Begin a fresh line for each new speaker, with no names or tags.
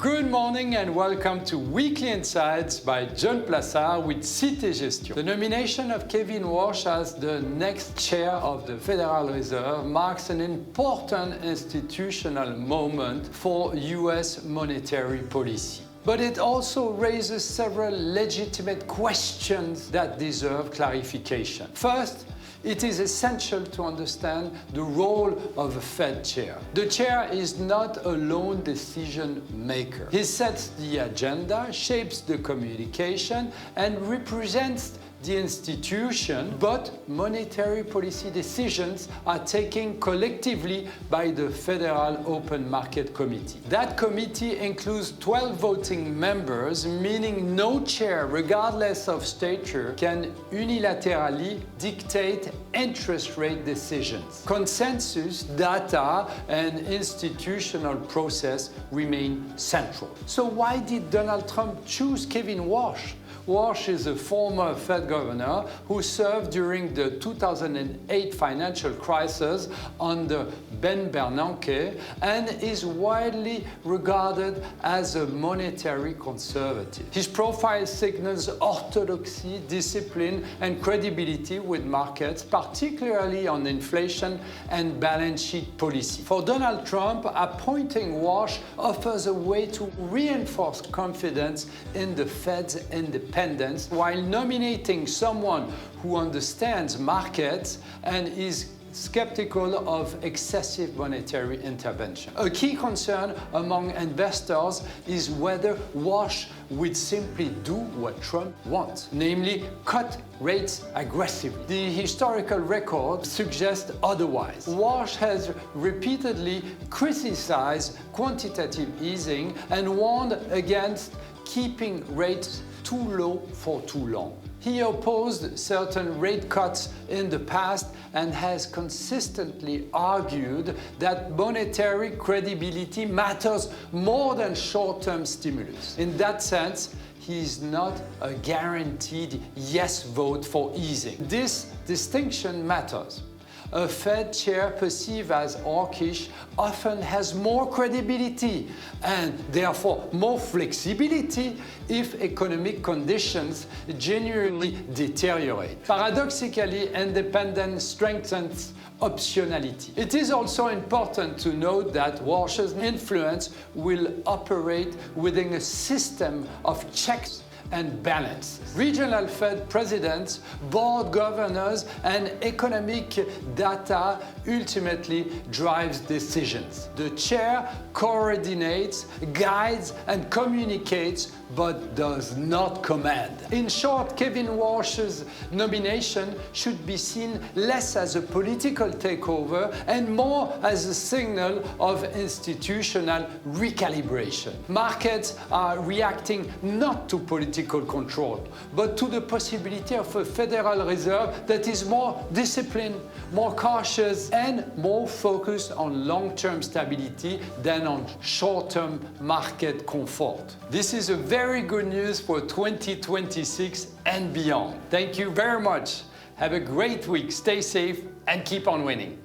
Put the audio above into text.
Good morning and welcome to Weekly Insights by John Plassard with Cité Gestion. The nomination of Kevin Warsh as the next chair of the Federal Reserve marks an important institutional moment for US monetary policy. But it also raises several legitimate questions that deserve clarification. First, it is essential to understand the role of a Fed chair. The chair is not a lone decision maker. He sets the agenda, shapes the communication, and represents the institution, but monetary policy decisions are taken collectively by the Federal Open Market Committee. That committee includes 12 voting members, meaning no chair, regardless of stature, can unilaterally dictate interest rate decisions. Consensus, data, and institutional process remain central. So why did Donald Trump choose Kevin Warsh? Warsh is a former Fed governor who served during the 2008 financial crisis under Ben Bernanke and is widely regarded as a monetary conservative. His profile signals orthodoxy, discipline, and credibility with markets, particularly on inflation and balance sheet policy. For Donald Trump, appointing Warsh offers a way to reinforce confidence in the Fed's independence while nominating someone who understands markets and is skeptical of excessive monetary intervention. A key concern among investors is whether Warsh would simply do what Trump wants, namely cut rates aggressively. The historical record suggests otherwise. Warsh has repeatedly criticized quantitative easing and warned against keeping rates too low for too long. He opposed certain rate cuts in the past and has consistently argued that monetary credibility matters more than short-term stimulus. In that sense, he is not a guaranteed yes vote for easing. This distinction matters. A Fed chair perceived as hawkish often has more credibility and therefore more flexibility if economic conditions genuinely deteriorate. Paradoxically, independence strengthens optionality. It is also important to note that Warsh's influence will operate within a system of checks and balance. Regional Fed presidents, board governors, and economic data ultimately drives decisions. The chair coordinates, guides, and communicates, but does not command. In short, Kevin Warsh's nomination should be seen less as a political takeover and more as a signal of institutional recalibration. Markets are reacting not to political control, but to the possibility of a Federal Reserve that is more disciplined, more cautious, and more focused on long-term stability than on short-term market comfort. This is a very good news for 2026 and beyond. Thank you very much. Have a great week, stay safe, and keep on winning.